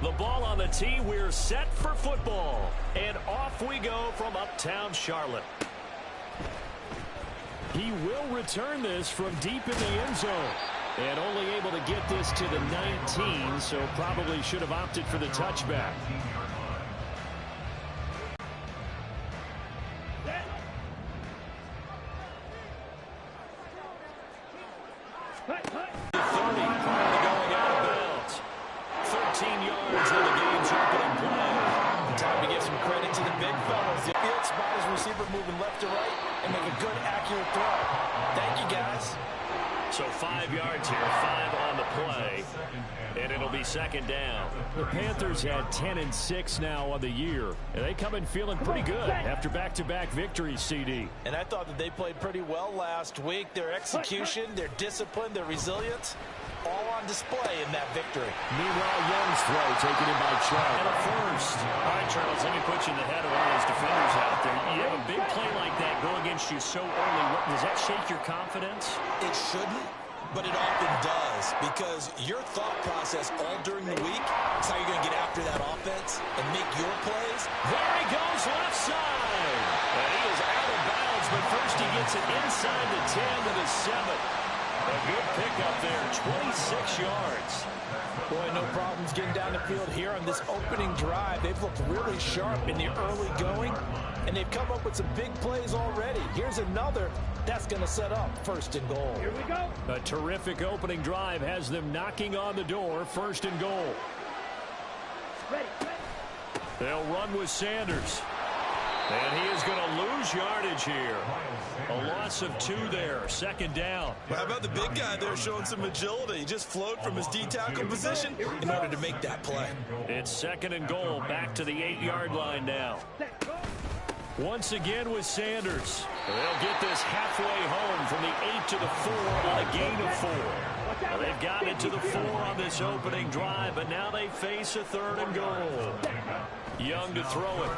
The ball on the tee. We're set for football. And off we go from uptown Charlotte. He will return this from deep in the end zone. And only able to get this to the 19, so probably should have opted for the touchback. Moving left to right and make a good, accurate throw. Thank you, guys. So 5 yards here, 5 on the play, and it'll be second down. The Panthers had 10 and 6 now on the year, and they come in feeling pretty good after back-to-back victories, CD. And I thought that they played pretty well last week. Their execution, their discipline, their resilience, all on display in that victory. Meanwhile, Young's throw taken in by Charles. And a first. All right, Charles, let me put you in the head of one of those defenders out there. You have a big play like that go against you so early. Does that shake your confidence? It shouldn't, but it often does, because your thought process all during the week is how you're going to get after that offense and make your plays. There he goes, left side. And he is out of bounds, but first he gets it inside the 10 to the 7. A good pickup there, 26 yards. Boy, no problems getting down the field here on this opening drive. They've looked really sharp in the early going, and they've come up with some big plays already. Here's another that's going to set up first and goal. Here we go. A terrific opening drive has them knocking on the door, first and goal. Ready. They'll run with Sanders. And he is going to lose yardage here. A loss of 2 there, second down. Well, how about the big guy there showing some agility? He just flowed from his D-tackle position in order to make that play. It's second and goal, back to the 8-yard line now. Once again with Sanders. They'll get this halfway home from the 8 to the 4 on a gain of 4. Well, they've gotten it to the 4 on this opening drive, but now they face a third and goal. Young to throw it.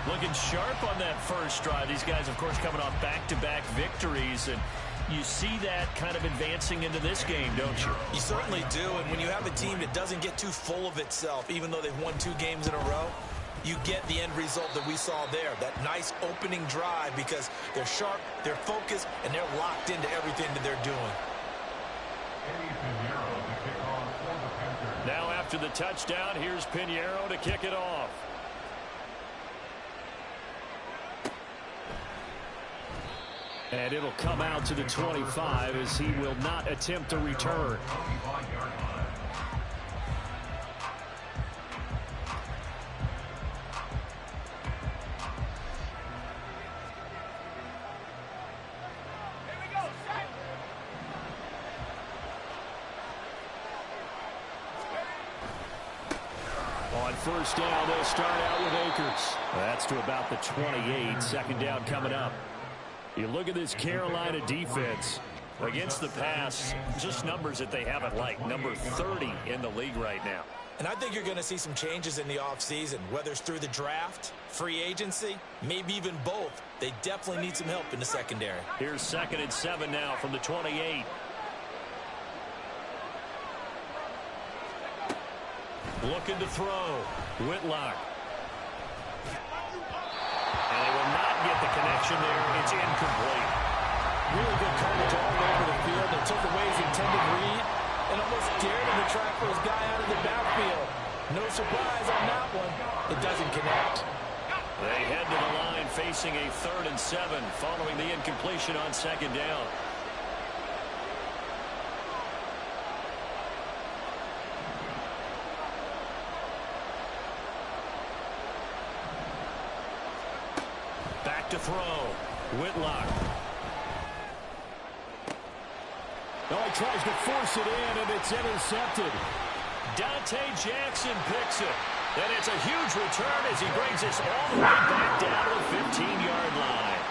Looking sharp on that first drive. These guys, of course, coming off back-to-back victories, and you see that kind of advancing into this game, don't you? You certainly do, and when you have a team that doesn't get too full of itself, even though they've won 2 games in a row, you get the end result that we saw there, that nice opening drive, because they're sharp, they're focused, and they're locked into everything that they're doing. Now after the touchdown, here's Pinheiro to kick it off. And it'll come out to the 25 as he will not attempt a return. On first down, they'll start out with Akers. That's to about the 28. Second down coming up. You look at this Carolina defense against the pass, just numbers that they haven't liked. Number 30 in the league right now. And I think you're going to see some changes in the offseason, whether it's through the draft, free agency, maybe even both. They definitely need some help in the secondary. Here's second and 7 now from the 28. Looking to throw. Whitlock. And they will not get the connection there. It's incomplete. Really good coverage all over the field. They took away his intended read and almost dared him to try for his guy out of the backfield. No surprise on that one. It doesn't connect. They head to the line facing a 3rd and 7 following the incompletion on second down. Back to throw. Whitlock. Oh, he tries to force it in, and it's intercepted. Dante Jackson picks it. And it's a huge return as he brings this all the way back down to the 15-yard line.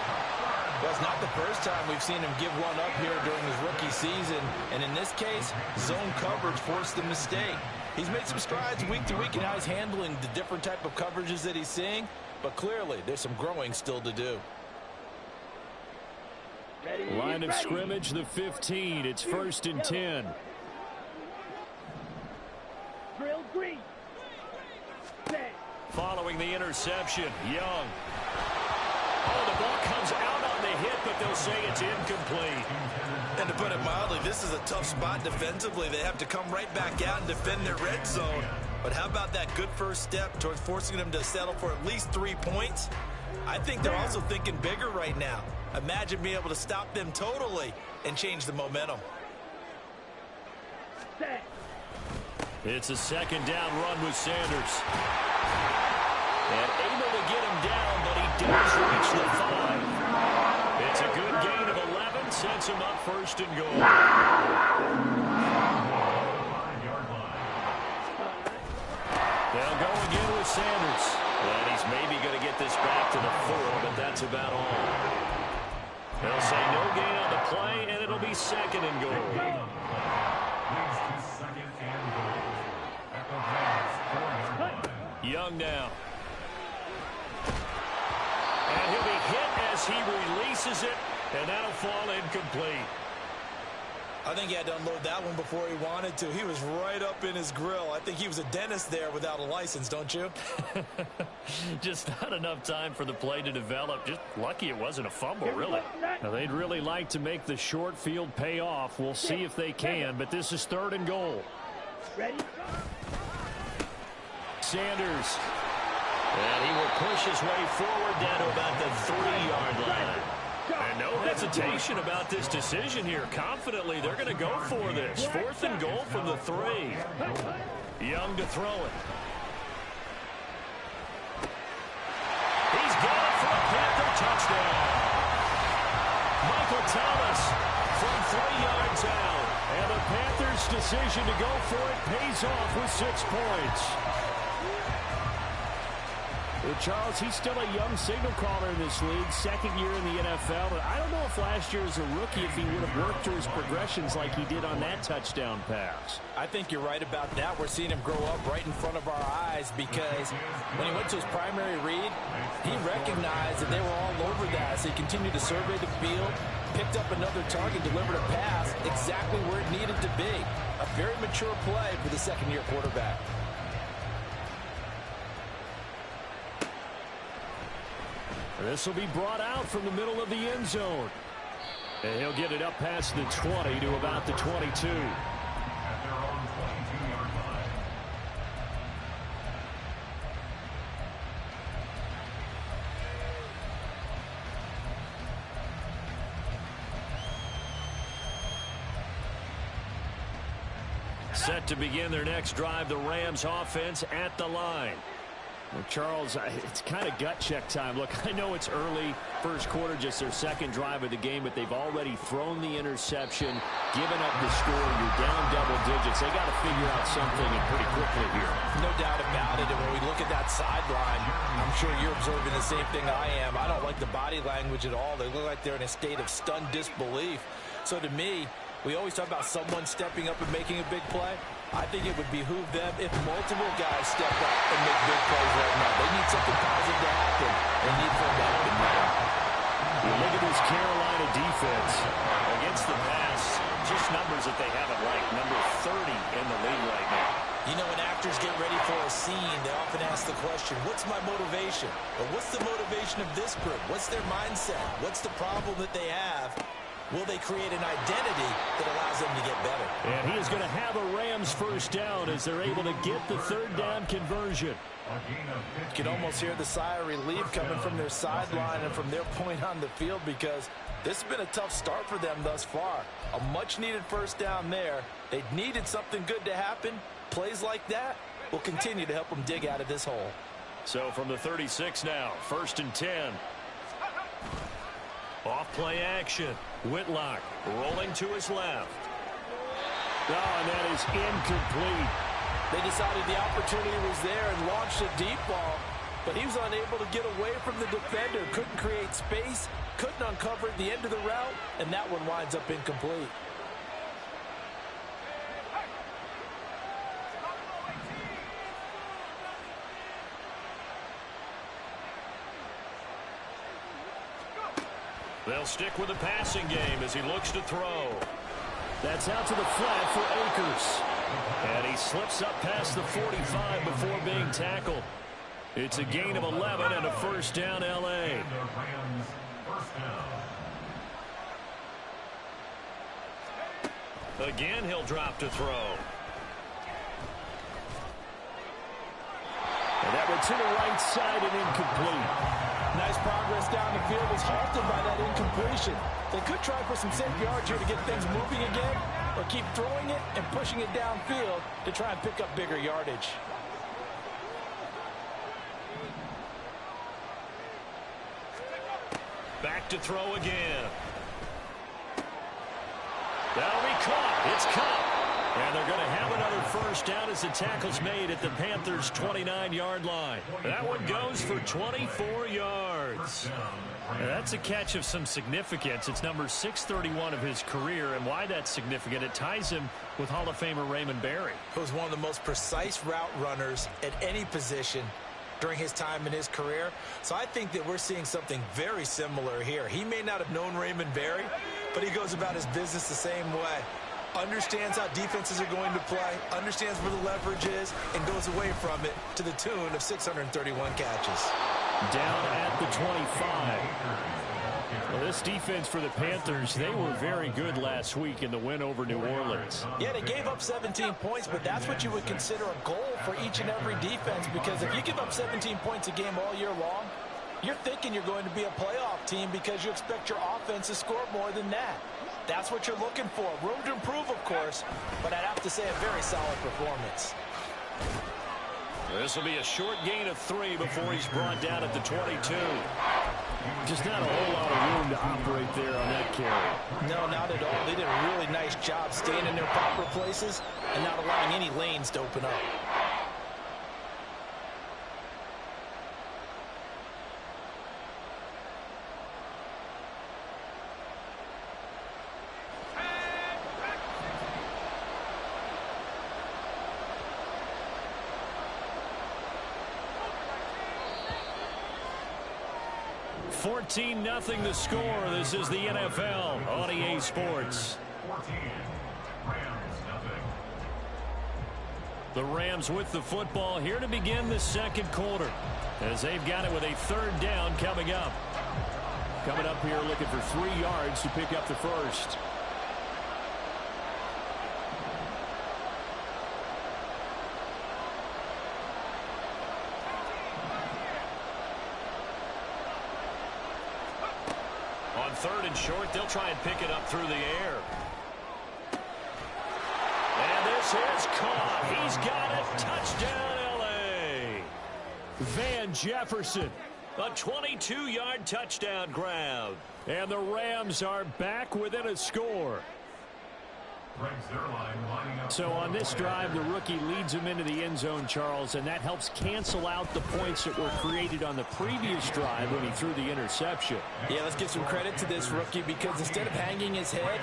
Well, it's not the first time we've seen him give one up here during his rookie season. And in this case, zone coverage forced the mistake. He's made some strides week to week in how he's handling the different type of coverages that he's seeing. But clearly, there's some growing still to do. Line of scrimmage, the 15. It's 1st and 10. Green. Set. Following the interception, Young. Oh, the ball comes out on the hit, but they'll say it's incomplete. And to put it mildly, this is a tough spot defensively. They have to come right back out and defend their red zone. But how about that good first step towards forcing them to settle for at least 3 points? I think they're also thinking bigger right now. Imagine being able to stop them totally and change the momentum. Set. It's a second down run with Sanders. And able to get him down, but he does reach the 5. It's a good gain of 11, sets him up first and goal. They'll go again with Sanders. And he's maybe going to get this back to the 4, but that's about all. They'll say no gain on the play, and it'll be second and goal. Young now. And he'll be hit as he releases it, and that'll fall incomplete. I think he had to unload that one before he wanted to. He was right up in his grill. I think he was a dentist there without a license, don't you? Just not enough time for the play to develop. Just lucky it wasn't a fumble, really. Now, they'd really like to make the short field pay off. We'll see if they can, but this is third and goal. Ready? Sanders. And he will push his way forward down to about the 3-yard line. And no hesitation about this decision here. Confidently, they're going to go for this. Fourth and goal from the 3. Young to throw it. He's got it for a Panther touchdown. Michael Thomas from 3 yards out. And the Panthers' decision to go for it pays off with 6 points. Well, Charles, he's still a young signal caller in this league, second year in the NFL. But I don't know if last year as a rookie, if he would have worked through his progressions like he did on that touchdown pass. I think you're right about that. We're seeing him grow up right in front of our eyes because when he went to his primary read, he recognized that they were all over that. So he continued to survey the field, picked up another target, delivered a pass exactly where it needed to be. A very mature play for the second-year quarterback. This will be brought out from the middle of the end zone. And he'll get it up past the 20 to about the 22. Set to begin their next drive, the Rams offense at the line. Well, Charles, it's kind of gut check time. Look, I know it's early, first quarter, just their second drive of the game, but they've already thrown the interception, given up the score. You're down double digits. They got to figure out something and pretty quickly here. No doubt about it. And when we look at that sideline, I'm sure you're observing the same thing I am. I don't like the body language at all. They look like they're in a state of stunned disbelief. So to me, we always talk about someone stepping up and making a big play. I think it would behoove them if multiple guys step up and make big plays right now. They need something positive to happen. They need for it to happen now. You look at this Carolina defense against the pass, just numbers that they haven't liked. Number 30 in the league right now. You know, when actors get ready for a scene, they often ask the question, what's my motivation? Or what's the motivation of this group? What's their mindset? What's the problem that they have? Will they create an identity that allows them to get better? And he is going to have a Rams first down as they're able to get the third down conversion. You can almost hear the sigh of relief coming from their sideline and from their point on the field because this has been a tough start for them thus far. A much-needed first down there. They needed something good to happen. Plays like that will continue to help them dig out of this hole. So from the 36 now, first and 10. Off play action. Whitlock rolling to his left. Oh, and that is incomplete. They decided the opportunity was there and launched a deep ball, but he was unable to get away from the defender. Couldn't create space, couldn't uncover at the end of the route, and that one winds up incomplete. They'll stick with the passing game as he looks to throw. That's out to the flat for Akers. And he slips up past the 45 before being tackled. It's a gain of 11 and a first down, L.A. Again, he'll drop to throw. And that one to the right side and incomplete. Nice progress down the field was halted by that incompletion. They could try for some safe yards here to get things moving again, or keep throwing it and pushing it downfield to try and pick up bigger yardage. Back to throw again. That'll be caught. It's caught. And they're going to have another first down as the tackle's made at the Panthers' 29-yard line. That one goes for 24 yards. Now, that's a catch of some significance. It's number 631 of his career, and why that's significant, it ties him with Hall of Famer Raymond Berry. He was one of the most precise route runners at any position during his time in his career. So I think that we're seeing something very similar here. He may not have known Raymond Berry, but he goes about his business the same way. Understands how defenses are going to play, understands where the leverage is, and goes away from it to the tune of 631 catches. Down at the 25. Well, this defense for the Panthers, they were very good last week in the win over New Orleans. Yeah, they gave up 17 points, but that's what you would consider a goal for each and every defense, because if you give up 17 points a game all year long, you're thinking you're going to be a playoff team because you expect your offense to score more than that. That's what you're looking for. Room to improve, of course, but I'd have to say a very solid performance. This will be a short gain of 3 before he's brought down at the 22. Just not a whole lot of room to operate there on that carry. No, not at all. They did a really nice job staying in their proper places and not allowing any lanes to open up. Nothing the score. This is the NFL on EA Sports. The Rams with the football here to begin the second quarter, as they've got it with a third down coming up. Coming up here looking for 3 yards to pick up the first. Third and short, they'll try and pick it up through the air. And this is caught. He's got it. Touchdown, L.A. Van Jefferson, a 22-yard touchdown grab. And the Rams are back within a score. So on this drive, the rookie leads him into the end zone, Charles, and that helps cancel out the points that were created on the previous drive when he threw the interception. Yeah, let's give some credit to this rookie, because instead of hanging his head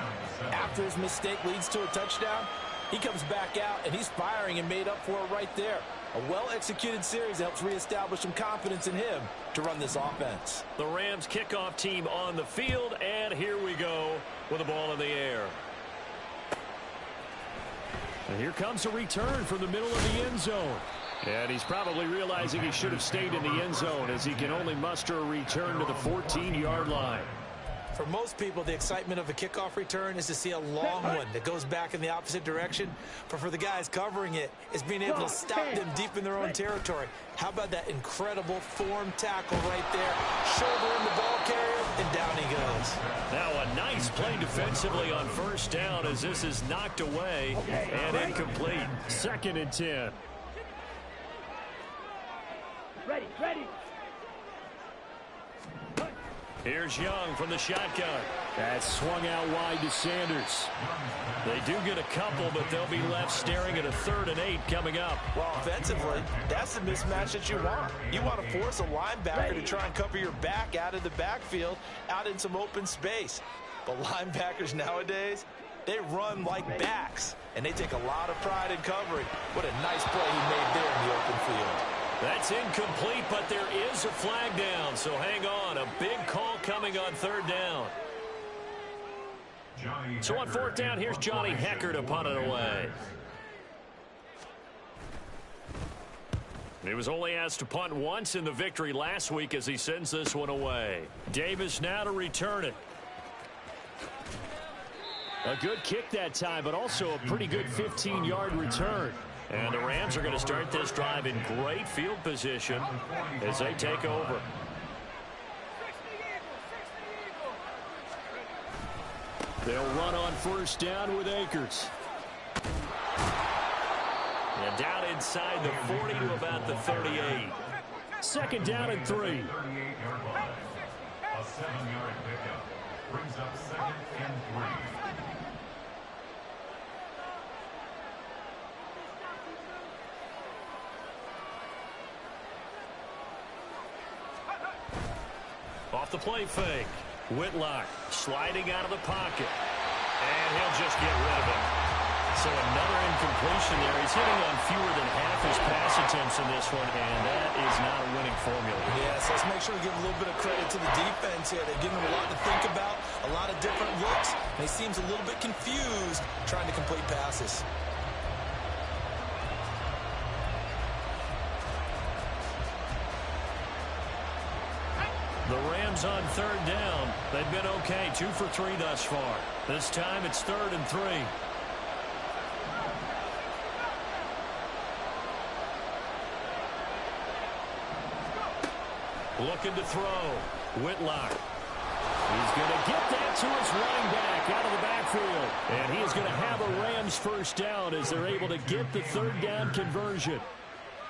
after his mistake leads to a touchdown, he comes back out and he's firing and made up for it right there. A well-executed series helps reestablish some confidence in him to run this offense. The Rams kickoff team on the field, and here we go with the ball in the air. And here comes a return from the middle of the end zone. And he's probably realizing he should have stayed in the end zone, as he can only muster a return to the 14-yard line. For most people, the excitement of a kickoff return is to see a long one that goes back in the opposite direction. But for the guys covering it, it's being able to stop them deep in their own territory. How about that incredible form tackle right there? Shoulder in the ball carrier, and down he goes. Now a nice play defensively on first down, as this is knocked away and incomplete. 2nd and 10. Ready. Here's Young from the shotgun. That's swung out wide to Sanders. They do get a couple, but they'll be left staring at a 3rd and 8 coming up. Well, offensively, that's the mismatch that you want. You want to force a linebacker to try and cover your back out of the backfield, out in some open space. But linebackers nowadays, they run like backs, and they take a lot of pride in covering. What a nice play he made there in the open field. That's incomplete, but there is a flag down, so hang on. A big call coming on 3rd down. So on 4th down, here's Johnny Hecker to punt it away. He was only asked to punt once in the victory last week as he sends this one away. Davis now to return it. A good kick that time, but also a pretty good 15-yard return. And the Rams are going to start this drive in great field position as they take over. They'll run on first down with Akers. And down inside the 40 to about the 38. Second down and 3. A 7-yard pickup brings up 2nd and 3. Off the play fake. Whitlock sliding out of the pocket. And he'll just get rid of it. So another incompletion there. He's hitting on fewer than half his pass attempts in this one, and that is not a winning formula. Yes, let's make sure to give a little bit of credit to the defense here. They're giving him a lot to think about, a lot of different looks, and he seems a little bit confused trying to complete passes. The Rams on third down. They've been okay, 2 for 3 thus far. This time it's 3rd and 3. Looking to throw. Whitlock. He's going to get that to his running back out of the backfield. And he is going to have a Rams first down as they're able to get the third down conversion.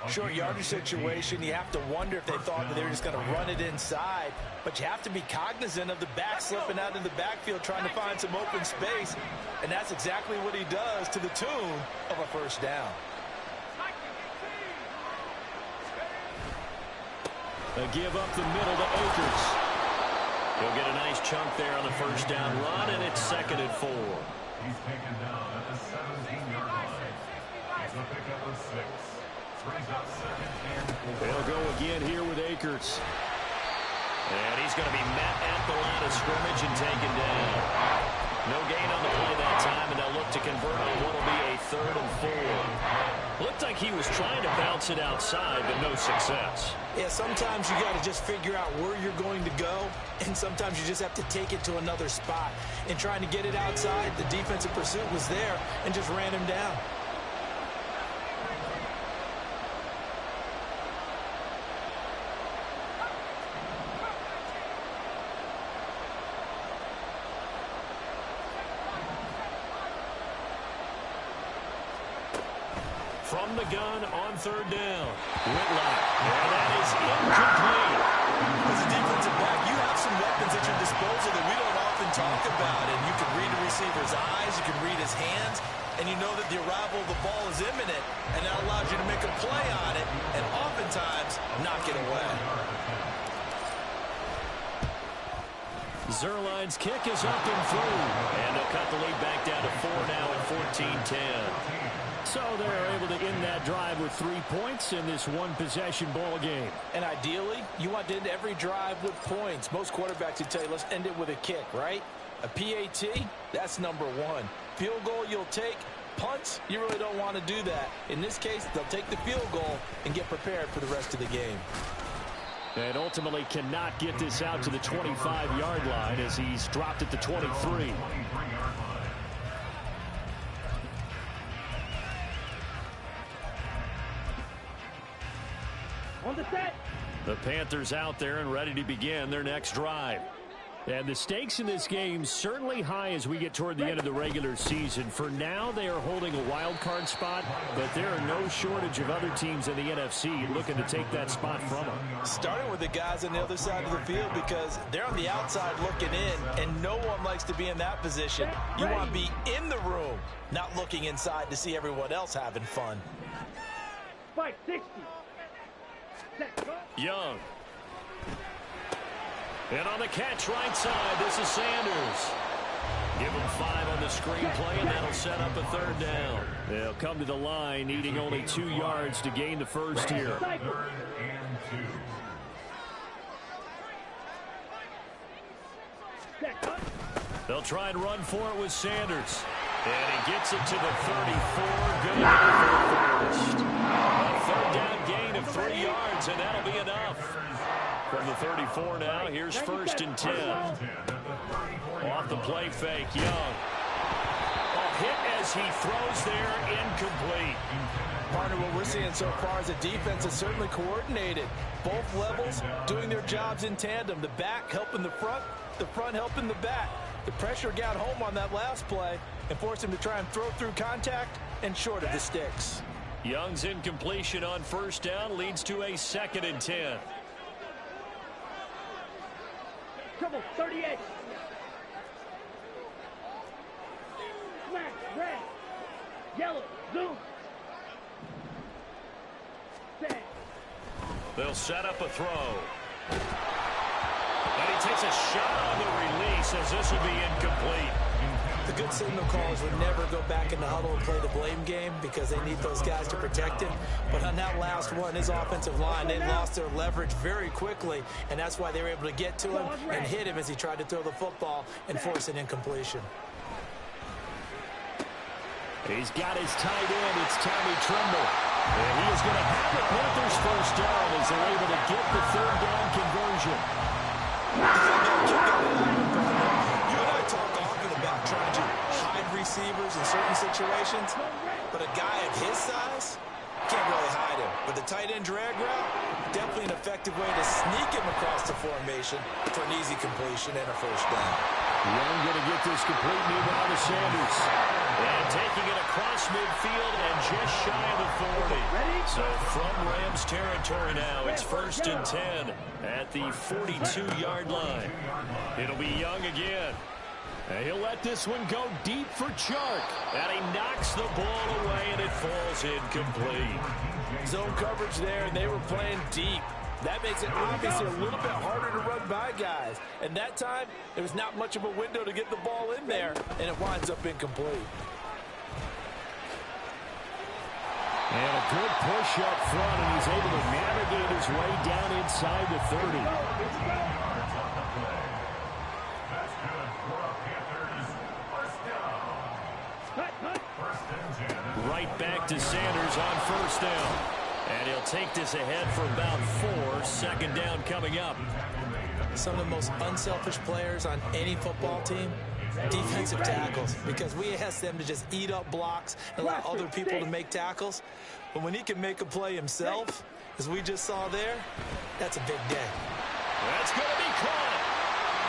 Short yardage situation, you have to wonder if they thought that they were just going to run it inside. But you have to be cognizant of the back slipping out in the backfield trying to find some open space. And that's exactly what he does to the tune of a first down. A give up the middle to Akers. He'll get a nice chunk there on the first down run, and it's 2nd and 4. He's taken down at the 17-yard line. It's a pickup of 6. Brings up 2nd and 4. They'll go again here with Akers. And he's going to be met at the line of scrimmage and taken down. No gain on the play that time, and they'll look to convert on what will be a 3rd and 4. Looked like he was trying to bounce it outside, but no success. Yeah, sometimes you got to just figure out where you're going to go, and sometimes you just have to take it to another spot. And trying to get it outside, the defensive pursuit was there and just ran him down. From the gun on third down. Whitlock. And that is incomplete. As a defensive back, you have some weapons at your disposal that we don't often talk about. And you can read the receiver's eyes, you can read his hands, and you know that the arrival of the ball is imminent, and that allows you to make a play on it and oftentimes knock it away. Zerline's kick is up and through. And they'll cut the lead back down to 4 now at 14-10. So they're able to end that drive with 3 points in this one-possession ball game. And ideally, you want to end every drive with points. Most quarterbacks would tell you, let's end it with a kick, right? A PAT, that's number 1. Field goal you'll take. Punts, you really don't want to do that. In this case, they'll take the field goal and get prepared for the rest of the game. And ultimately cannot get this out to the 25-yard line as he's dropped at the 23. On the set. The Panthers out there and ready to begin their next drive. And the stakes in this game certainly high as we get toward the end of the regular season. For now, they are holding a wild card spot, but there are no shortage of other teams in the NFC looking to take that spot from them. Starting with the guys on the other side of the field because they're on the outside looking in, and no one likes to be in that position. You want to be in the room, not looking inside to see everyone else having fun. Spike 60. Set, go. Young. And on the catch right side, this is Sanders. Give him 5 on the screenplay, and that'll set up a third down. They'll come to the line, needing only 2 yards to gain the first here. 3rd and 2. Set, go. They'll try and run for it with Sanders. And he gets it to the 34. Good enough for the first. A third down gain gain of 3 yards, and that'll be enough. From the 34 now, here's 1st and 10. Off the play fake, Young. Hit as he throws there, incomplete. Partner, what we're seeing so far is the defense is certainly coordinated. Both levels doing their jobs in tandem. The back helping the front helping the back. The pressure got home on that last play and forced him to try and throw through contact and short of the sticks. Young's incompletion on 1st down leads to a 2nd and 10. Trouble, 38. Black, red, yellow, zoom. Set. They'll set up a throw. And he takes a shot on the release as this will be incomplete. The good signal callers would never go back in the huddle and play the blame game because they need those guys to protect him. But on that last one, his offensive line, they lost their leverage very quickly, and that's why they were able to get to him and hit him as he tried to throw the football and force an incompletion. He's got his tight end. It's Tommy Tremble. And he is going to have the Panthers 1st down as they're able to get the 3rd down conversion. You and I talk often about trying to hide receivers in certain situations, but a guy of his size can't really hide him. But the tight end drag route, definitely an effective way to sneak him across the formation for an easy completion and a 1st down. Young going to get this complete meanwhile to Sanders. And taking it across midfield and just shy of the 40. So from Rams territory now, it's 1st and 10 at the 42-yard line. It'll be Young again. And he'll let this one go deep for Chark. And he knocks the ball away, and it falls incomplete. Zone coverage there, and they were playing deep. That makes it obviously a little bit harder to run by guys. And that time, there was not much of a window to get the ball in there, and it winds up incomplete. And a good push up front, and he's able to navigate his way down inside the 30. That's good for a Panthers 1st down. Right back to Sanders on 1st down. And he'll take this ahead for about 4. 2nd down coming up. Some of the most unselfish players on any football team, defensive tackles, because we ask them to just eat up blocks and allow other people to make tackles. But when he can make a play himself, as we just saw there, that's a big day. That's going to be caught.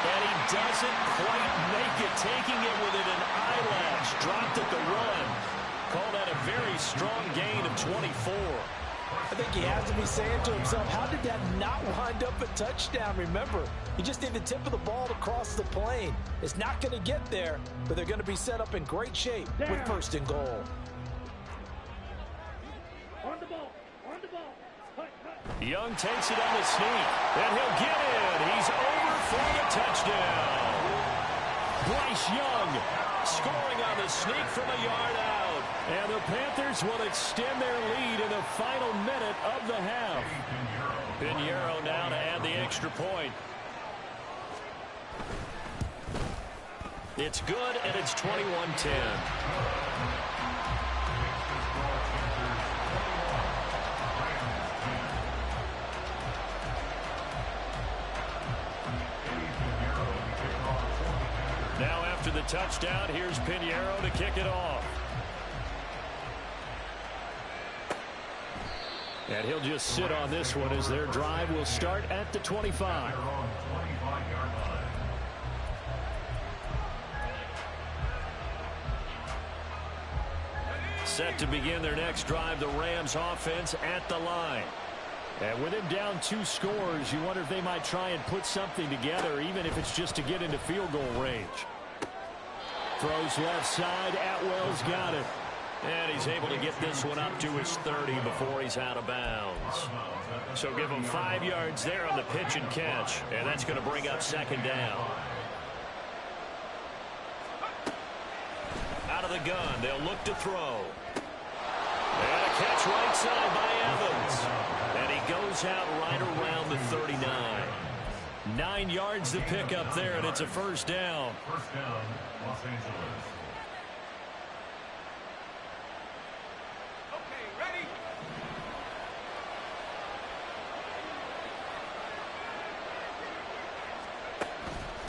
And he doesn't quite make it, taking it within an eyelash. Dropped at the run. Called that a very strong gain of 24. I think he has to be saying to himself, how did that not wind up a touchdown? Remember, you just need the tip of the ball to cross the plane. It's not going to get there, but they're going to be set up in great shape with 1st and goal. On the ball. On the ball. Young takes it on the sneak, and he'll get it. He's over for the touchdown. Bryce Young scoring on the sneak from a yard out. And the Panthers will extend their lead in the final minute of the half. Pinheiro now to add the extra point. It's good, and it's 21-10. Now after the touchdown, here's Pinheiro to kick it off. And he'll just sit on this one as their drive will start at the 25. Set to begin their next drive, the Rams offense at the line. And with him down 2 scores, you wonder if they might try and put something together, even if it's just to get into field goal range. Throws left side. Atwell's got it. And he's able to get this one up to his 30 before he's out of bounds. So give him 5 yards there on the pitch and catch. And that's going to bring up 2nd down. Out of the gun, they'll look to throw. And a catch right side by Evans. And he goes out right around the 39. 9 yards to pick up there, and it's a 1st down. 1st down, Los Angeles.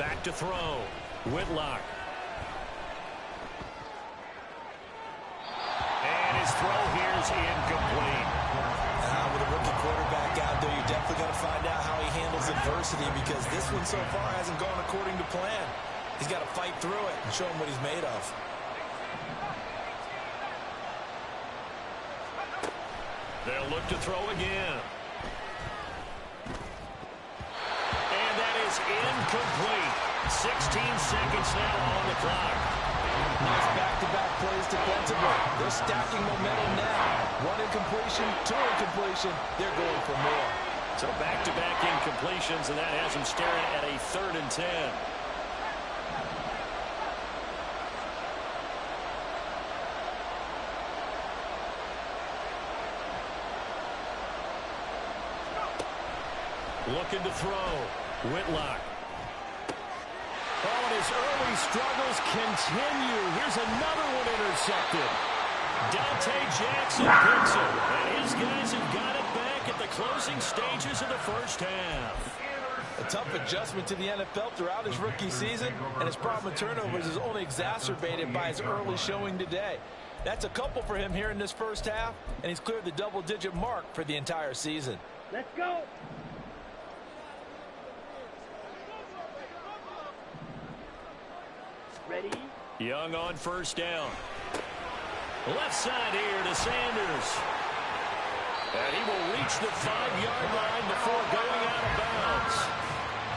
Back to throw. Whitlock. And his throw here is incomplete. With a rookie quarterback out there, you're definitely going to find out how he handles adversity, because this one so far hasn't gone according to plan. He's got to fight through it and show him what he's made of. They'll look to throw again. And that is incomplete. 16 seconds now on the clock. Nice back-to-back plays defensively. They're stacking momentum now. One incompletion, two incompletion. They're going for more. So back-to-back incompletions, and that has them staring at a 3rd and 10. Looking to throw. Whitlock. Oh, and his early struggles continue. Here's another one intercepted. Dante Jackson picks it. And his guys have got it back at the closing stages of the first half. A tough adjustment to the NFL throughout his rookie season, and his problem with turnovers is only exacerbated by his early showing today. That's a couple for him here in this first half, and he's cleared the double-digit mark for the entire season. Let's go. Ready? Young on first down. Left side here to Sanders. And he will reach the 5-yard line before going out of bounds.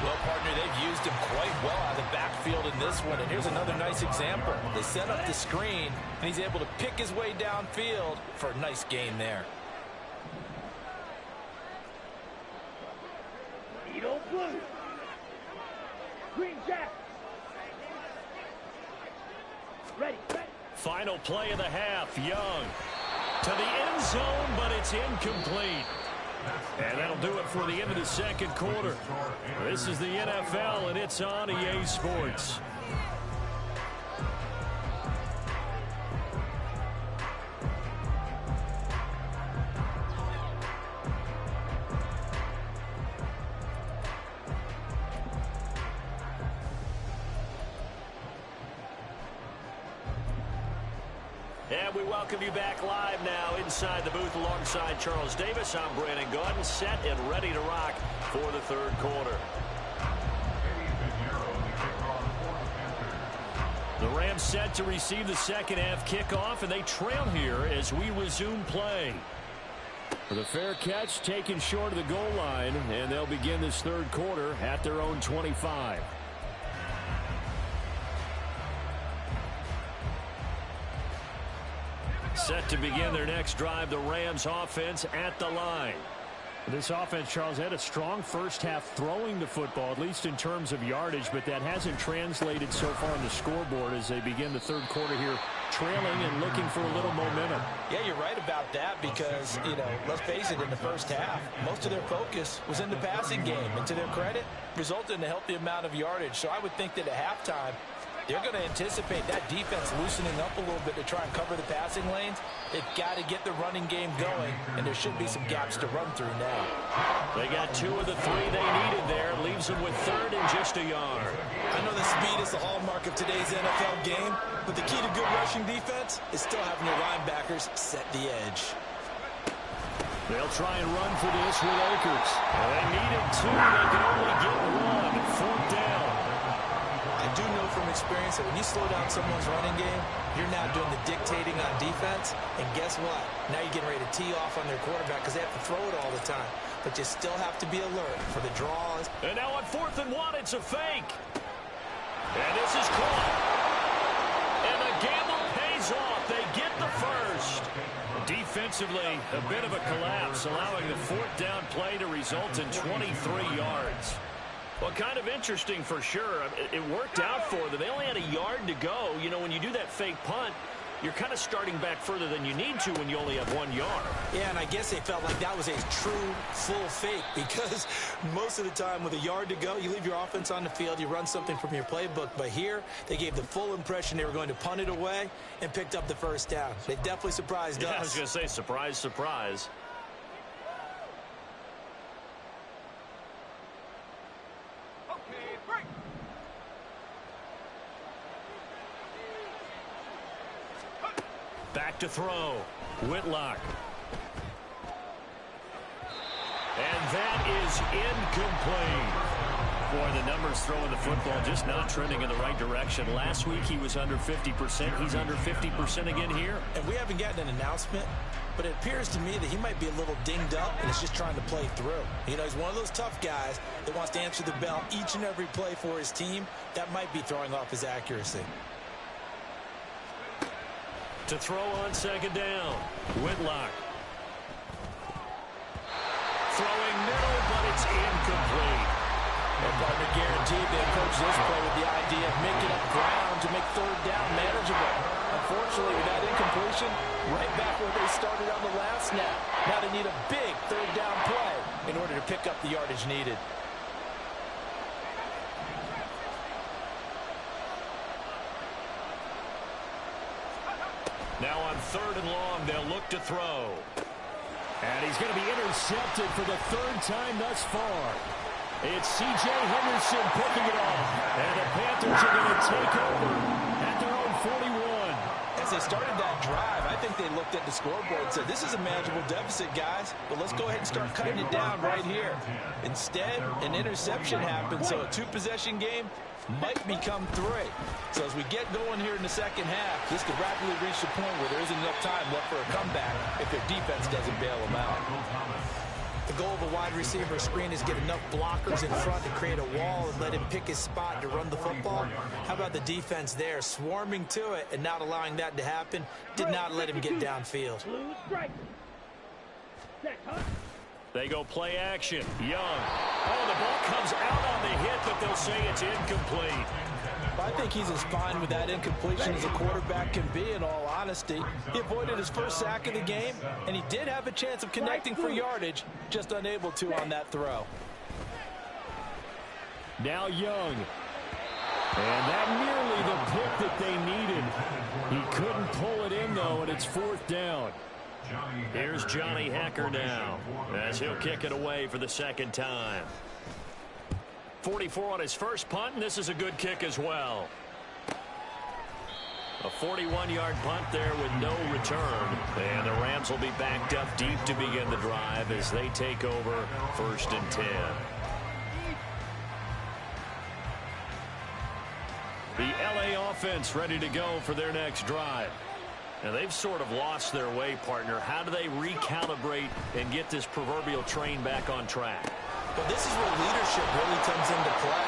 Well, partner, they've used him quite well out of the backfield in this one. And here's another nice example. They set up the screen, and he's able to pick his way downfield for a nice gain there. Edo blue. Green Jack. Ready. Final play of the half. Young to the end zone, but it's incomplete. And that'll do it for the end of the second quarter. This is the NFL, and it's on EA Sports. And we welcome you back live now inside the booth alongside Charles Davis. I'm Brandon Gaudin, set and ready to rock for the third quarter. The Rams set to receive the second half kickoff, and they trail here as we resume play. For the fair catch taken short of the goal line, and they'll begin this third quarter at their own 25. Set to begin their next drive, the Rams offense at the line. This offense, Charles, had a strong first half throwing the football, at least in terms of yardage, but that hasn't translated so far on the scoreboard as they begin the third quarter here, trailing and looking for a little momentum. Yeah, you're right about that because, let's face it, in the first half, most of their focus was in the passing game. And to their credit, resulted in a healthy amount of yardage. So I would think that at halftime, they're going to anticipate that defense loosening up a little bit to try and cover the passing lanes. They've got to get the running game going, and there should be some gaps to run through now. They got 2 of the 3 they needed there. Leaves them with 3rd and just a yard. I know the speed is the hallmark of today's NFL game, but the key to good rushing defense is still having your linebackers set the edge. They'll try and run for this with Akers. They needed 2. They can only get 1. 4th down. I do know from experience that when you slow down someone's running game, you're now doing the dictating on defense. And guess what? Now you're getting ready to tee off on their quarterback because they have to throw it all the time. But you still have to be alert for the draws. And now on 4th and 1, it's a fake. And this is caught. And the gamble pays off. They get the first. Defensively, a bit of a collapse, allowing the 4th down play to result in 23 yards. Well, kind of interesting for sure. It worked out for them. They only had a yard to go. When you do that fake punt, you're kind of starting back further than you need to when you only have 1 yard. Yeah, and I guess they felt like that was a true full fake because most of the time with a yard to go, you leave your offense on the field, you run something from your playbook. But here, they gave the full impression they were going to punt it away and picked up the first down. They definitely surprised us. I was going to say, surprise, surprise. back to throw. Whitlock. And that is incomplete. Boy, the numbers throwing the football just not trending in the right direction. Last week he was under 50%. He's under 50% again here. And we haven't gotten an announcement, but it appears to me that he might be a little dinged up and is just trying to play through. You know, he's one of those tough guys that wants to answer the bell each and every play for his team. That might be throwing off his accuracy. To throw on second down, Whitlock. Throwing middle, but it's incomplete. And partner guaranteed they approach this play with the idea of making up ground to make third down manageable. Unfortunately, with that incompletion, right back where they started on the last snap. Now they need a big third down play in order to pick up the yardage needed. Now on third and long, they'll look to throw. And he's going to be intercepted for the third time thus far. It's C.J. Henderson picking it off. And the Panthers are going to take over at their own 41. As they started that drive, I think they looked at the scoreboard and said, this is a manageable deficit, guys, but let's go ahead and start cutting it down right here. Instead, an interception happened, so a two-possession game might become three. So as we get going here in the second half, this could rapidly reach the point where there isn't enough time left for a comeback if their defense doesn't bail them out. The goal of a wide receiver screen is get enough blockers in front to create a wall and let him pick his spot to run the football. How about the defense there, swarming to it and not allowing that to happen? Did not let him get downfield. They go play action. Young. Oh, the ball comes out on the hit, but they'll say it's incomplete. I think he's as fine with that incompletion as a quarterback can be, in all honesty. He avoided his first sack of the game, and he did have a chance of connecting for yardage, just unable to on that throw. Now Young. And that nearly the pick that they needed. He couldn't pull it in, though, and it's fourth down. Here's Johnny Hecker now, as he'll kick it away for the second time. 44 on his first punt, and this is a good kick as well. A 41-yard punt there with no return. And the Rams will be backed up deep to begin the drive as they take over 1st and 10. The LA offense ready to go for their next drive. Now, they've sort of lost their way, partner. How do they recalibrate and get this proverbial train back on track? Well, this is where leadership really comes into play.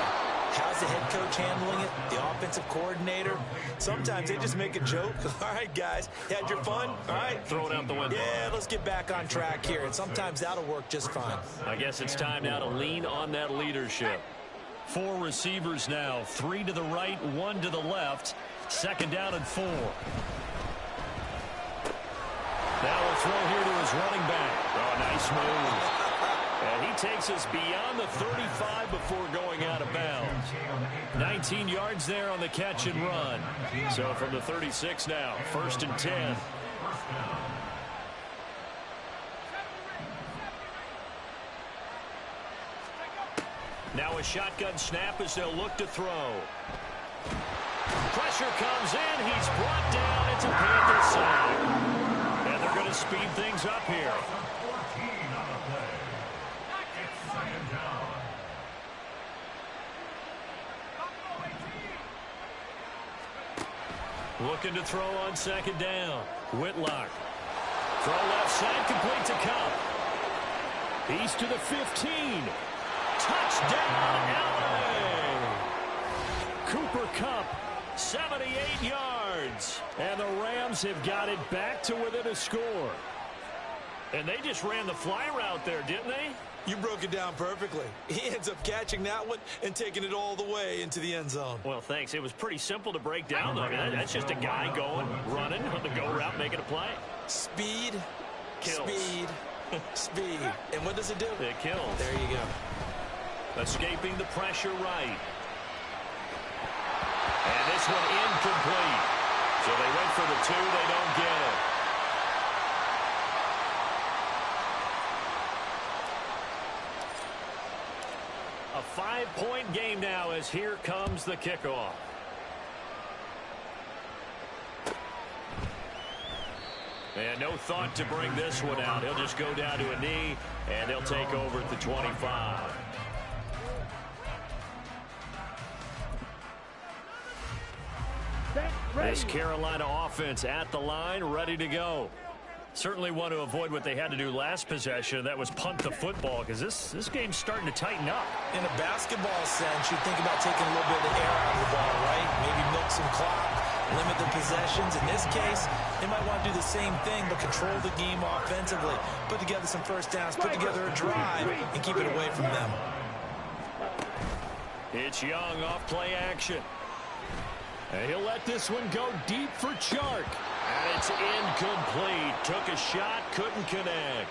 How's the head coach handling it? The offensive coordinator? Sometimes they just make a joke. All right, guys, you had your fun? All right. Throw it out the window. Yeah, let's get back on track here. And sometimes that'll work just fine. I guess it's time now to lean on that leadership. 4 receivers now. 3 to the right, 1 to the left. Second down and 4. Now a throw here to his running back. Oh, nice move. And he takes us beyond the 35 before going out of bounds. 19 yards there on the catch and run. So from the 36 now, 1st and 10. Now a shotgun snap as they'll look to throw. Pressure comes in. He's brought down. It's a Panther sack. And they're going to speed things up here. Looking to throw on second down. Whitlock. Throw left side, complete to Cup. He's to the 15. Touchdown, LA! Cooper Kupp, 78 yards. And the Rams have got it back to within a score. And they just ran the fly route there, didn't they? You broke it down perfectly. He ends up catching that one and taking it all the way into the end zone. Well, thanks. It was pretty simple to break down, though. I mean, that's just a guy going, running on the go route, making a play. Speed, kills. Speed, speed. And what does it do? It kills. There you go. Escaping the pressure right. And this one incomplete. So they went for the 2. They don't get it. A 5-point game now as here comes the kickoff. And no thought to bring this one out. He'll just go down to a knee, and they'll take over at the 25. This Carolina offense at the line, ready to go. Certainly want to avoid what they had to do last possession. That was punt the football, because this game's starting to tighten up. In a basketball sense, you think about taking a little bit of the air out of the ball, right? Maybe milk some clock, limit the possessions. In this case, they might want to do the same thing, but control the game offensively. Put together some first downs, put together a drive, and keep it away from them. It's Young off play action. And he'll let this one go deep for Chark. And it's incomplete. Took a shot, couldn't connect.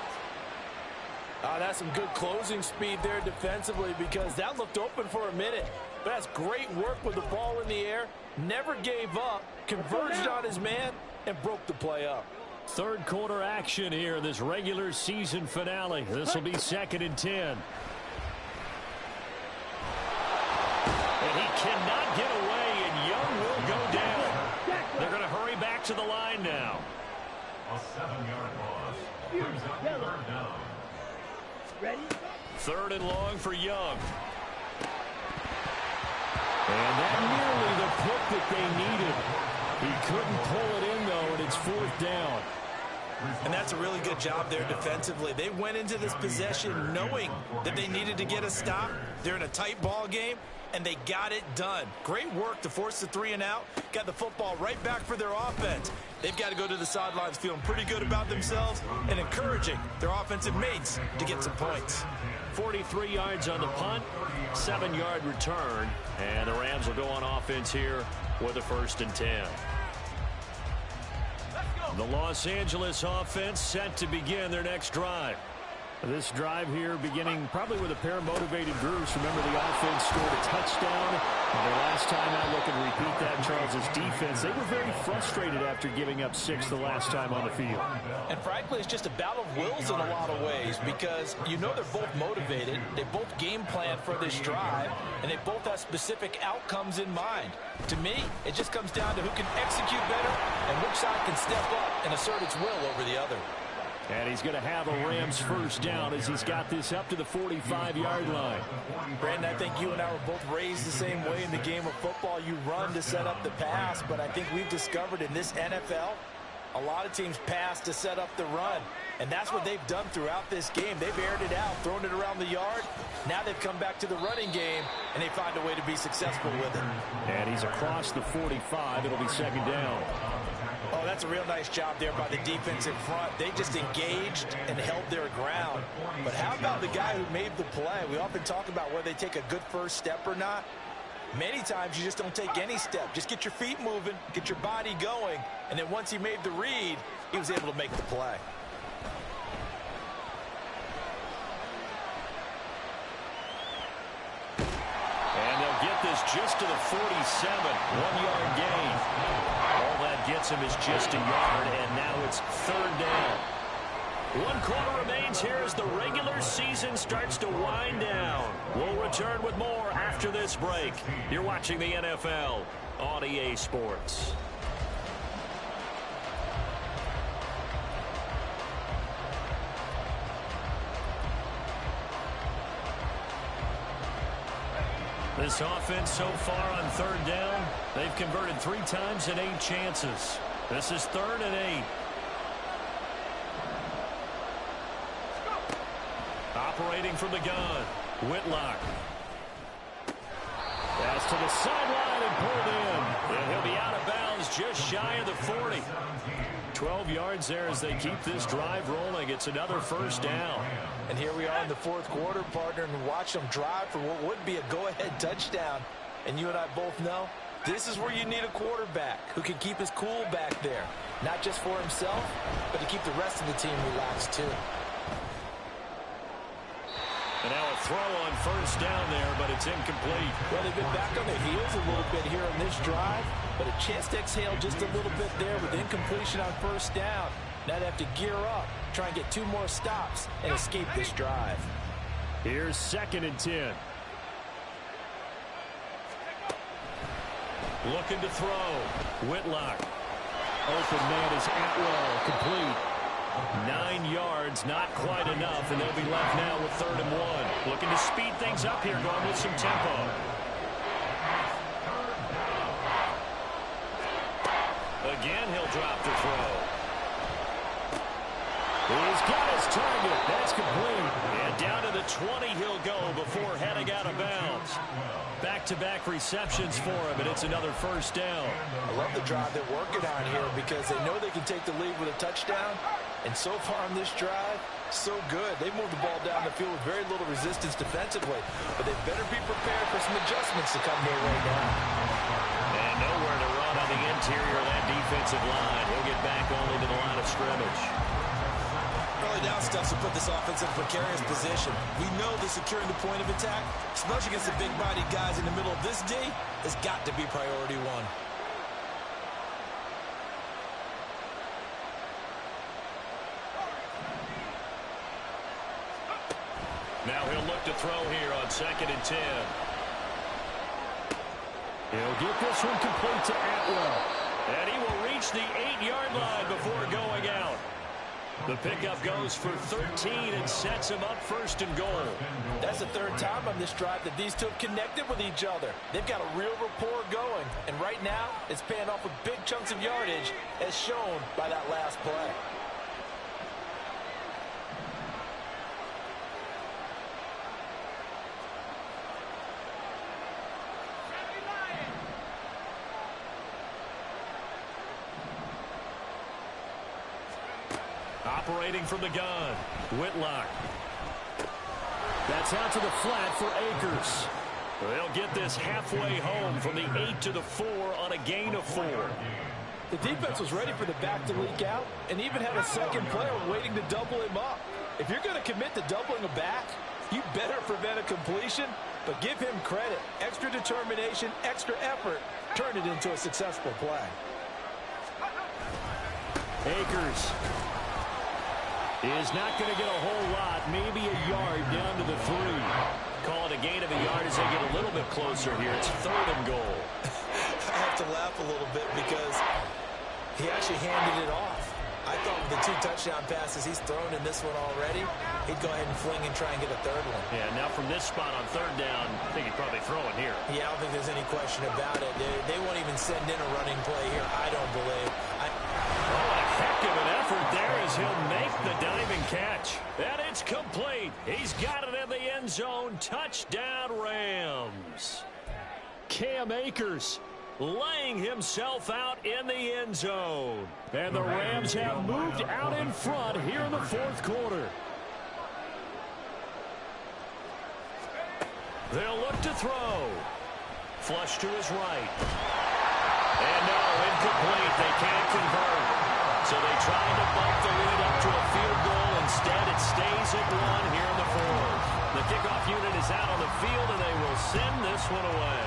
That's some good closing speed there defensively, because that looked open for a minute. But that's great work with the ball in the air. Never gave up, converged on his man, and broke the play up. Third quarter action here in this regular season finale. This will be 2nd and 10. And he cannot get away, and Young will go down. They're going to hurry back to the line now. A 7-yard loss. Brings up 3rd down. Ready? 3rd and long for Young. And that nearly the pick that they needed. He couldn't pull it in, though, and it's 4th down. And that's a really good job there defensively. They went into this possession knowing that they needed to get a stop. They're in a tight ball game, and they got it done. Great work to force the 3 and out. Got the football right back for their offense. They've got to go to the sidelines feeling pretty good about themselves and encouraging their offensive mates to get some points. 43 yards on the punt, 7-yard return, and the Rams will go on offense here with a 1st and 10. The Los Angeles offense set to begin their next drive. This drive here beginning probably with a pair of motivated Bruce. Remember, the offense scored a touchdown. And their last time out, looking to repeat that, Charles' defense. They were very frustrated after giving up 6 the last time on the field. And frankly, it's just a battle of wills in a lot of ways, because you know they're both motivated. They both game plan for this drive, and they both have specific outcomes in mind. To me, it just comes down to who can execute better and which side can step up and assert its will over the other. And he's going to have a Rams 1st down as he's got this up to the 45-yard line. Brandon, I think you and I were both raised the same way in the game of football. You run to set up the pass, but I think we've discovered in this NFL, a lot of teams pass to set up the run. And that's what they've done throughout this game. They've aired it out, thrown it around the yard. Now they've come back to the running game, and they find a way to be successful with it. And he's across the 45. It'll be 2nd down. Oh, that's a real nice job there by the defense in front. They just engaged and held their ground. But how about the guy who made the play? We often talk about whether they take a good first step or not. Many times you just don't take any step. Just get your feet moving, get your body going, and then once he made the read, he was able to make the play. And they'll get this just to the 47, 1-yard gain. All that gets him is just a yard, and now it's 3rd down. 1 quarter remains here as the regular season starts to wind down. We'll return with more after this break. You're watching the NFL on EA Sports. This offense so far on 3rd down, they've converted 3 times and 8 chances. This is 3rd and 8. Operating from the gun, Whitlock. Pass to the sideline and pulled in. And he'll be out of bounds just shy of the 40. 12 yards there as they keep this drive rolling. It's another 1st down. And here we are in the 4th quarter, partner, and watch them drive for what would be a go-ahead touchdown. And you and I both know this is where you need a quarterback who can keep his cool back there. Not just for himself, but to keep the rest of the team relaxed too. And now a throw on 1st down there, but it's incomplete. Well, they've been back on their heels a little bit here on this drive, but a chance to exhale just a little bit there with incompletion on 1st down. Now they have to gear up, try and get 2 more stops, and escape this drive. Here's 2nd and 10. Looking to throw. Whitlock. Open man is Atwell, complete. 9 yards, not quite enough, and they'll be left now with 3rd and 1. Looking to speed things up here, going with some tempo. Again, he'll drop the throw. He's got his target. That's complete. And down to the 20 he'll go before heading out of bounds. Back-to-back receptions for him, and it's another 1st down. I love the drive they're working on here because they know they can take the lead with a touchdown. And so far on this drive, so good. They moved the ball down the field with very little resistance defensively. But they better be prepared for some adjustments to come their way now. And nowhere to run on the interior of that defensive line. He'll get back only to the line of scrimmage. Early down stuff to put this offense in a precarious position. We know that securing the point of attack, especially against the big-bodied guys in the middle of this D, has got to be priority 1. Now he'll look to throw here on 2nd and 10. He'll get this one complete to Atwell. And he will reach the 8-yard line before going out. The pickup goes for 13 and sets him up 1st and goal. That's the 3rd time on this drive that these two have connected with each other. They've got a real rapport going. And right now, it's paying off with big chunks of yardage, as shown by that last play. Operating from the gun, Whitlock. That's out to the flat for Akers. They'll get this halfway home from the 8 to the 4 on a gain of 4. The defense was ready for the back to leak out and even had a second player waiting to double him up. If you're going to commit to doubling a back, you better prevent a completion, but give him credit. Extra determination, extra effort, turn it into a successful play. Akers is not going to get a whole lot, maybe a yard down to the 3. Call it a gain of a yard as they get a little bit closer here. It's 3rd and goal. I have to laugh a little bit because he actually handed it off. I thought with the 2 touchdown passes he's thrown in this one already, he'd go ahead and fling and try and get a 3rd one. Yeah, now from this spot on 3rd down, I think he'd probably throw it here. Yeah, I don't think there's any question about it. They won't even send in a running play here, I don't believe. Oh, a heck of an effort there as he'll make the diving catch. And it's complete. He's got it in the end zone. Touchdown, Rams. Cam Akers laying himself out in the end zone. And the Rams have moved out in front here in the 4th quarter. They'll look to throw. Flush to his right. And no, incomplete. They can't convert. So they tried to bump the lead up to a field goal. Instead, it stays at 1 here in the 4th. The kickoff unit is out on the field, and they will send this one away.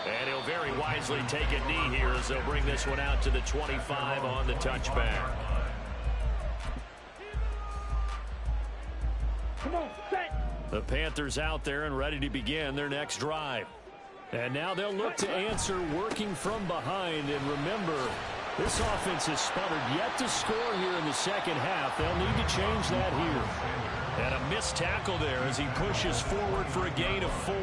And he'll very wisely take a knee here as they'll bring this one out to the 25 on the touchback. Come on, set. The Panthers out there and ready to begin their next drive. And now they'll look to answer working from behind. And remember, this offense has sputtered yet to score here in the 2nd half. They'll need to change that here. And a missed tackle there as he pushes forward for a gain of 4.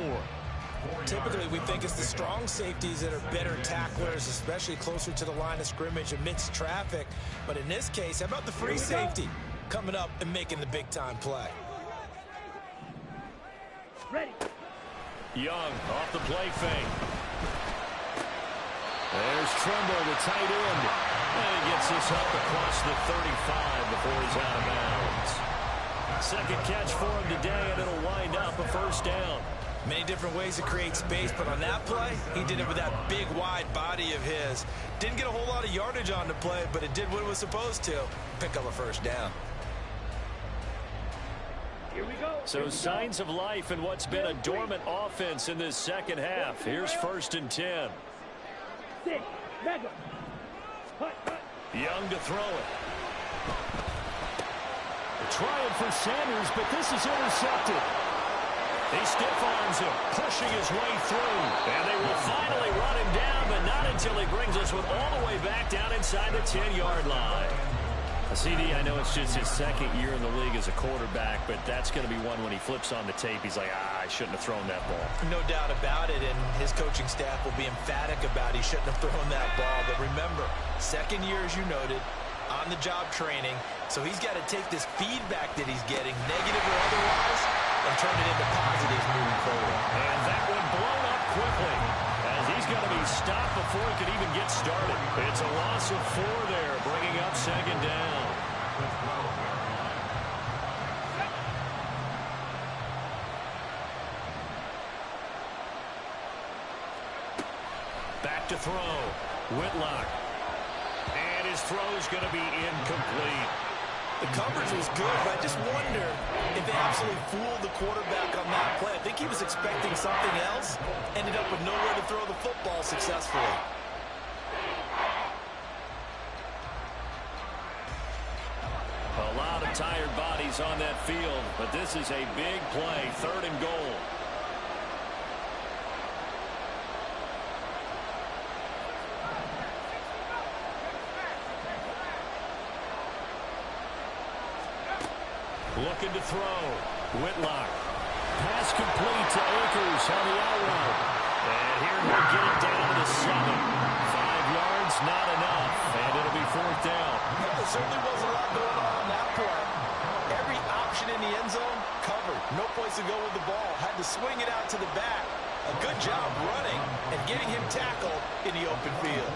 Typically, we think it's the strong safeties that are better tacklers, especially closer to the line of scrimmage amidst traffic. But in this case, how about the free safety coming up and making the big-time play? Ready. Young off the play fake. There's Tremble, the tight end. And he gets this up across the 35 before he's out of bounds. 2nd catch for him today, and it'll wind up a 1st down. Many different ways to create space, but on that play, he did it with that big, wide body of his. Didn't get a whole lot of yardage on the play, but it did what it was supposed to. Pick up a 1st down. Here we go. So signs of life in what's been a dormant offense in this 2nd half. Here's 1st and 10. 6, mega. Hut. Young to throw it. Trying for Sanders, but this is intercepted. He stiff arms him, pushing his way through. And they will finally run him down, but not until he brings us all the way back down inside the 10-yard line. CD, I know it's just his second year in the league as a quarterback, but that's going to be one when he flips on the tape. He's like, I shouldn't have thrown that ball. No doubt about it, and his coaching staff will be emphatic about he shouldn't have thrown that ball. But remember, second year, as you noted, on-the-job training, so he's got to take this feedback that he's getting, negative or otherwise, and turn it into positives moving forward. And that one blown up quickly, as he's going to be stopped before he can even get started. It's a loss of 4 there, bringing up second down. Back to throw. Whitlock. And his throw is going to be incomplete. The coverage was good, but I just wonder if they absolutely fooled the quarterback on that play. I think he was expecting something else. Ended up with nowhere to throw the football successfully. A lot of tired bodies on that field, but this is a big play, 3rd and goal. Looking to throw. Whitlock. Pass complete to Akers on the out route. And here we'll get it down to the 7. 5 yards, not enough. And it'll be 4th down. Well, there certainly wasn't a lot going on that play. Every option in the end zone covered. No place to go with the ball. Had to swing it out to the back. A good job running and getting him tackled in the open field.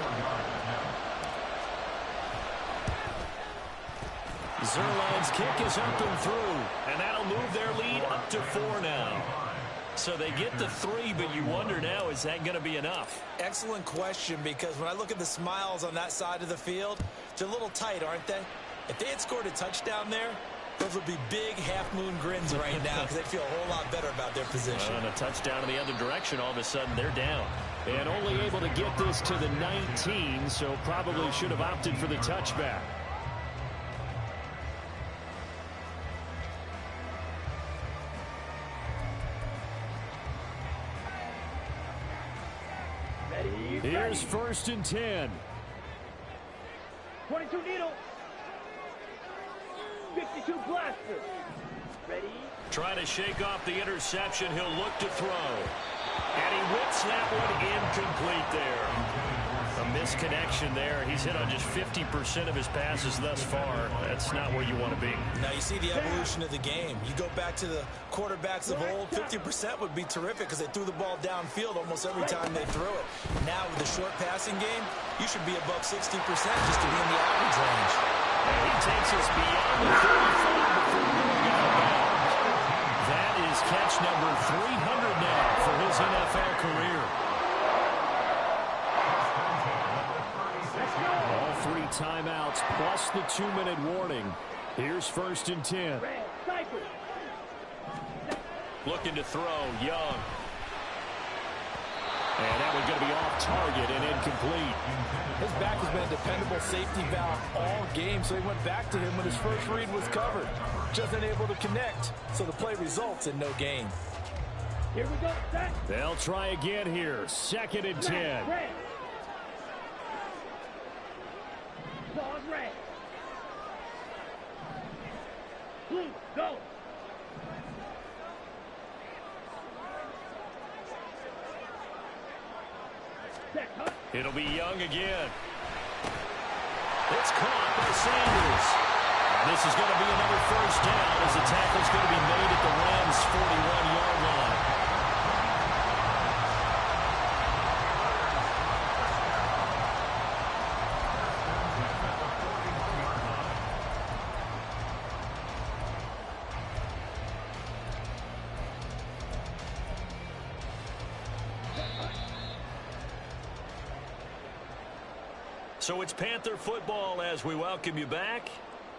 Zerline's kick is up and through, and that'll move their lead up to 4 now. So they get the 3, but you wonder now, is that going to be enough? Excellent question, because when I look at the smiles on that side of the field, they're a little tight, aren't they? If they had scored a touchdown there, those would be big half-moon grins right now because they feel a whole lot better about their position. And a touchdown in the other direction, all of a sudden they're down. And only able to get this to the 19, so probably should have opted for the touchback. Here's 1st and 10. 22 needle. 52 blaster. Ready? Trying to shake off the interception. He'll look to throw. And he whips that one incomplete there. A misconnection there. He's hit on just 50% of his passes thus far. That's not where you want to be. Now you see the evolution of the game. You go back to the quarterbacks of old, 50% would be terrific because they threw the ball downfield almost every time they threw it. Now with the short passing game, you should be above 60% just to be in the average range. And he takes us beyond the 35 before going out of bounds. That is catch number 300 now for his NFL career. All 3 timeouts plus the 2-minute warning. Here's 1st and 10. Looking to throw, Young. And that one's going to be off target and incomplete. His back has been a dependable safety valve all game, so he went back to him when his first read was covered. Just unable to connect, so the play results in no gain. Here we go, set. They'll try again here. 2nd and 10. Red. Pause red. Blue, go. Set, cut. It'll be Young again. It's caught by Sanders. And this is going to be another 1st down as the tackle's going to be made at the Rams' 41-yard line. So it's Panther football as we welcome you back.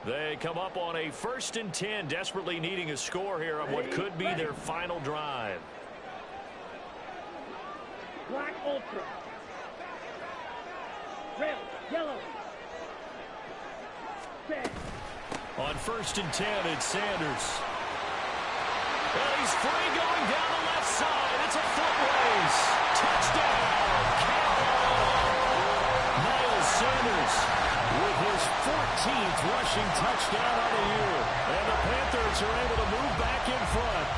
They come up on a 1st and 10, desperately needing a score here on what could be their final drive. Black Ultra. Red, yellow. Set. On 1st and 10, it's Sanders. Well, he's free going down the left side. It's a foot race. Touchdown, Carolina. Miles Sanders with his 14th rushing touchdown on the year. And the Panthers are able to move back in front.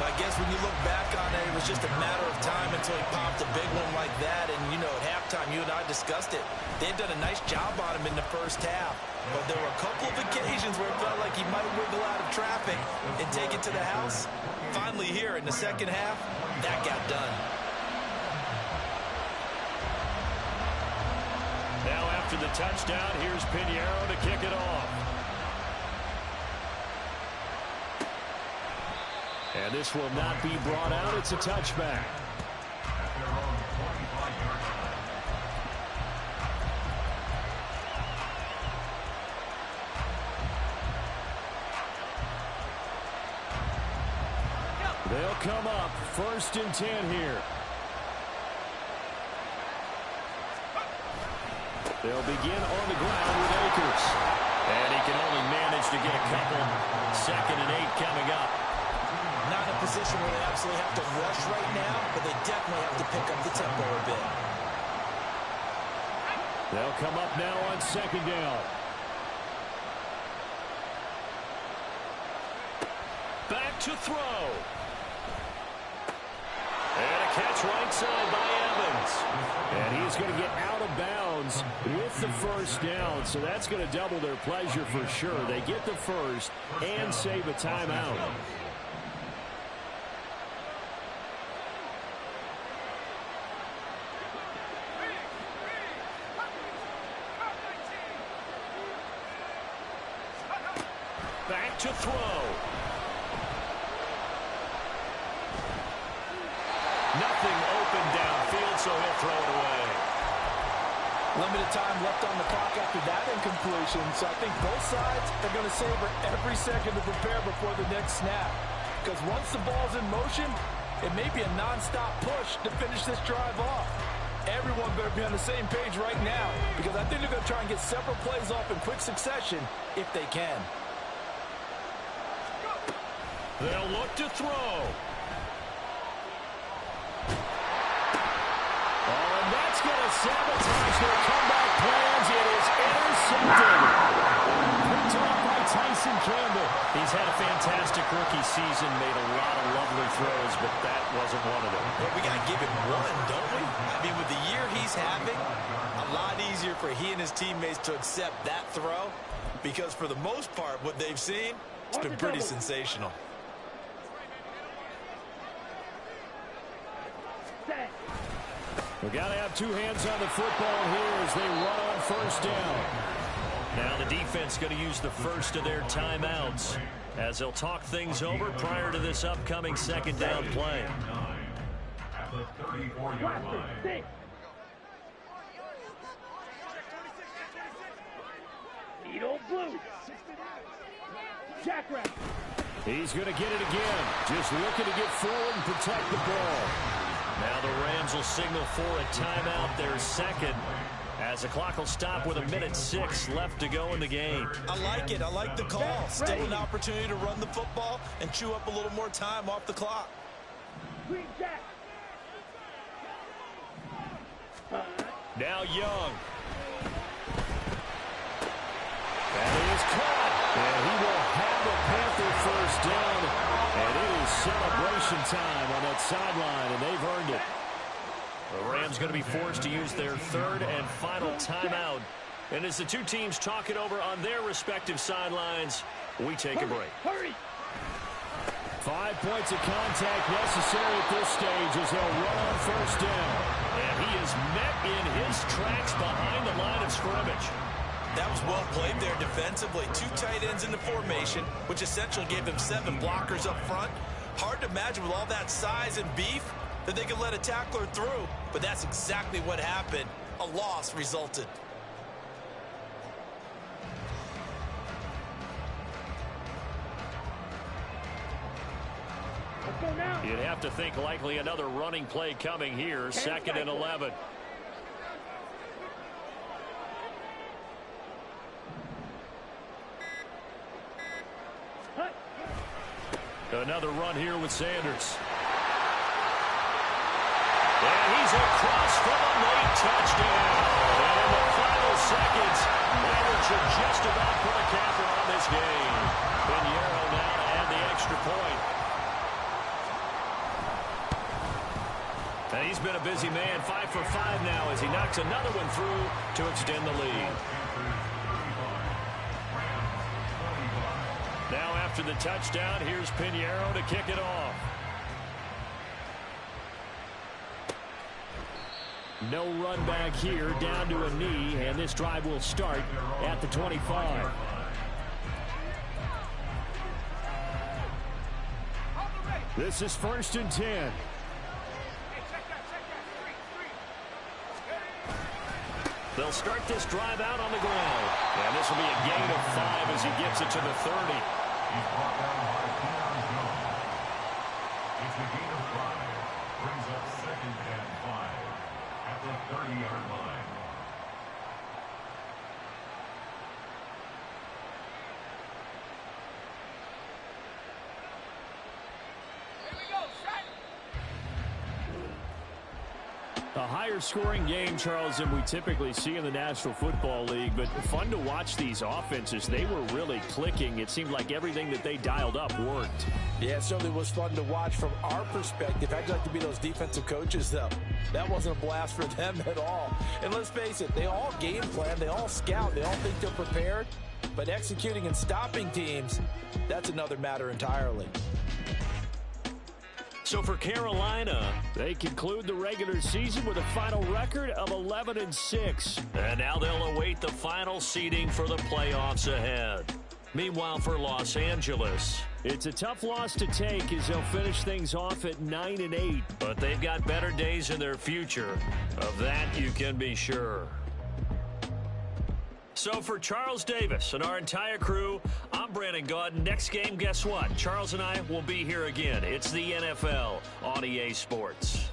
I guess when you look back on it, it was just a matter of time until he popped a big one like that. And, you know, at halftime, you and I discussed it. They've done a nice job on him in the first half. But there were a couple of occasions where it felt like he might wiggle out of traffic and take it to the house. Finally here in the second half, that got done. Now after the touchdown, here's Pinheiro to kick it off. And this will not be brought out. It's a touchback. They'll come up 1st and 10 here. They'll begin on the ground with Akers. And he can only manage to get a couple. 2nd and 8 coming up. Not in a position where they absolutely have to rush right now, but they definitely have to pick up the tempo a bit. They'll come up now on 2nd down. Back to throw. And a catch right side by Evans. And he's going to get out of bounds with the 1st down, so that's going to double their pleasure for sure. They get the 1st and save a timeout. Back to throw. Nothing open downfield, so he'll throw it away. Limited time left on the clock after that incompletion, so I think both sides are going to savor every second to prepare before the next snap. Because once the ball's in motion, it may be a non-stop push to finish this drive off. Everyone better be on the same page right now, because I think they're going to try and get several plays off in quick succession if they can. They'll look to throw. Oh, and that's going to sabotage their comeback plans. It is intercepted. Picked off by Tyson Campbell. He's had a fantastic rookie season, made a lot of lovely throws, but that wasn't one of them. Well, we got to give him one, don't we? I mean, with the year he's having, a lot easier for he and his teammates to accept that throw, because for the most part, what they've seen, it's been pretty sensational. We've got to have two hands on the football here as they run on 1st down. Now the defense going to use the first of their timeouts as they'll talk things over prior to this upcoming 2nd down play. At the 34-yard line. Needle blue. Jackrabbit. He's going to get it again. Just looking to get forward and protect the ball. Now the Rams will signal for a timeout, their 2nd, as the clock will stop with 1:06 left to go in the game. I like it. I like the call. Still an opportunity to run the football and chew up a little more time off the clock. Green Jack. Now Young. That is caught. And he will have a Panther 1st down. And it is celebration time on that sideline, and they've earned it. The Rams going to be forced to use their 3rd and final timeout. And as the two teams talk it over on their respective sidelines, we take a break. Hurry! 5 points of contact necessary at this stage as they'll run on 1st down. And he is met in his tracks behind the line of scrimmage. That was well played there defensively. 2 tight ends in the formation, which essentially gave them 7 blockers up front. Hard to imagine with all that size and beef that they could let a tackler through, but that's exactly what happened. A loss resulted. Let's go now. You'd have to think likely another running play coming here, 2nd and 11. Another run here with Sanders. And he's across from a late touchdown. And in the final seconds, Mavericks should just about put a capper on this game. Pinheiro now to add the extra point. And he's been a busy man, 5 for 5 now as he knocks another one through to extend the lead. Now after the touchdown, here's Pinheiro to kick it off. No run back here, down to a knee, and this drive will start at the 25. This is 1st and 10. They'll start this drive out on the ground. And this will be a gain of 5 as he gets it to the 30. He's brought down by Keon Jones. It's a gain of 5. Brings up 2nd and 5 at the 30-yard line. A higher scoring game, Charles, than we typically see in the National Football League, but fun to watch these offenses. They were really clicking. It seemed like everything that they dialed up worked. Yeah, it certainly was fun to watch from our perspective. How'd you like to be those defensive coaches, though? That wasn't a blast for them at all. And let's face it, they all game plan, they all scout, they all think they're prepared, but executing and stopping teams, that's another matter entirely. So for Carolina, they conclude the regular season with a final record of 11-6. And now they'll await the final seeding for the playoffs ahead. Meanwhile, for Los Angeles, it's a tough loss to take as they'll finish things off at 9-8. But they've got better days in their future. Of that, you can be sure. So for Charles Davis and our entire crew, I'm Brandon Gaudin. Next game, guess what? Charles and I will be here again. It's the NFL on EA Sports.